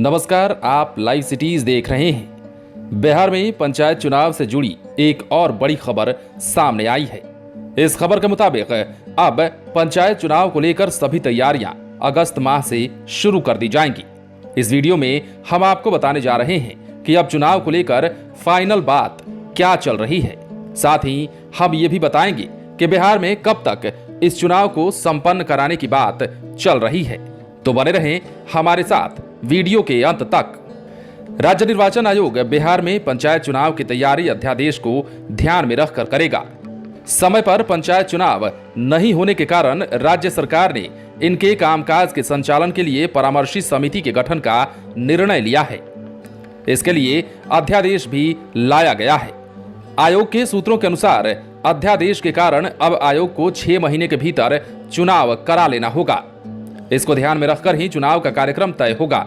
नमस्कार, आप live cities देख रहे हैं। बिहार में पंचायत चुनाव से जुड़ी एक और बड़ी खबर सामने आई है। इस खबर के मुताबिक अब पंचायत चुनाव को लेकर सभी तैयारियां अगस्त माह से शुरू कर दी जाएंगी। इस वीडियो में हम आपको बताने जा रहे हैं कि अब चुनाव को लेकर फाइनल बात क्या चल रही है। साथ ही हम ये भी बताएंगे कि बिहार में कब तक इस चुनाव को संपन्न कराने की बात चल रही है। तो बने रहें हमारे साथ वीडियो के अंत तक। राज्य निर्वाचन आयोग बिहार में पंचायत चुनाव की तैयारी अध्यादेश को ध्यान में रखकर करेगा। समय पर पंचायत चुनाव नहीं होने के कारण राज्य सरकार ने इनके कामकाज के संचालन के लिए परामर्शी समिति के गठन का निर्णय लिया है। इसके लिए अध्यादेश भी लाया गया है। आयोग के सूत्रों के अनुसार अध्यादेश के कारण अब आयोग को 6 महीने के भीतर चुनाव करा लेना होगा। इसको ध्यान में रखकर ही चुनाव का कार्यक्रम तय होगा।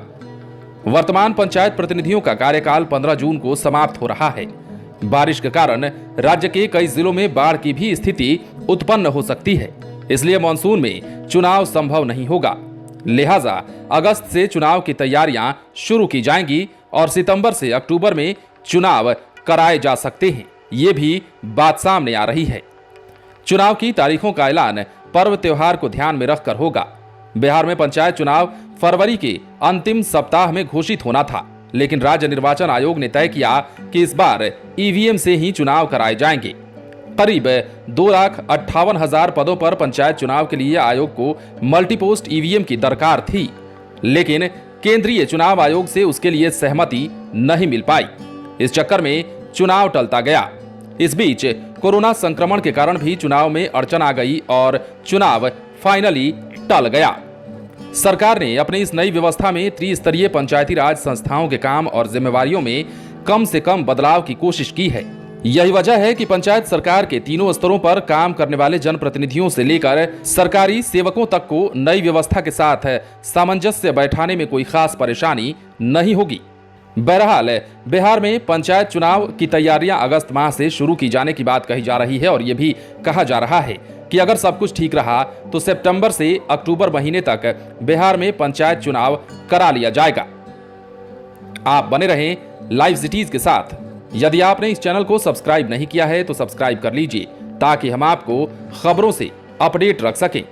वर्तमान पंचायत प्रतिनिधियों का कार्यकाल 15 जून को समाप्त हो रहा है। बारिश के कारण राज्य के कई जिलों में बाढ़ की भी स्थिति उत्पन्न हो सकती है, इसलिए मानसून में चुनाव संभव नहीं होगा। लिहाजा अगस्त से चुनाव की तैयारियां शुरू की जाएंगी और सितंबर से अक्टूबर में चुनाव कराए जा सकते हैं। ये भी बात सामने आ रही है। चुनाव की तारीखों का ऐलान पर्व त्योहार को ध्यान में रखकर होगा। बिहार में पंचायत चुनाव फरवरी के अंतिम सप्ताह में घोषित होना था, लेकिन राज्य निर्वाचन आयोग ने तय किया कि इस बार ईवीएम से ही चुनाव कराए जाएंगे। करीब 2,58,000 पदों पर पंचायत चुनाव के लिए आयोग को मल्टीपोस्ट ईवीएम की दरकार थी, लेकिन केंद्रीय चुनाव आयोग से उसके लिए सहमति नहीं मिल पाई। इस चक्कर में चुनाव टलता गया। इस बीच कोरोना संक्रमण के कारण भी चुनाव में अड़चन आ गई और चुनाव फाइनली टल गया। सरकार ने अपनी इस नई व्यवस्था में त्रिस्तरीय पंचायती राज संस्थाओं के काम और जिम्मेवारियों में कम से कम बदलाव की कोशिश की है। यही वजह है कि पंचायत सरकार के तीनों स्तरों पर काम करने वाले जनप्रतिनिधियों से लेकर सरकारी सेवकों तक को नई व्यवस्था के साथ सामंजस्य बैठाने में कोई खास परेशानी नहीं होगी। बहरहाल बिहार में पंचायत चुनाव की तैयारियां अगस्त माह से शुरू की जाने की बात कही जा रही है और यह भी कहा जा रहा है कि अगर सब कुछ ठीक रहा तो सितंबर से अक्टूबर महीने तक बिहार में पंचायत चुनाव करा लिया जाएगा। आप बने रहें लाइव सिटीज के साथ। यदि आपने इस चैनल को सब्सक्राइब नहीं किया है तो सब्सक्राइब कर लीजिए ताकि हम आपको खबरों से अपडेट रख सकें।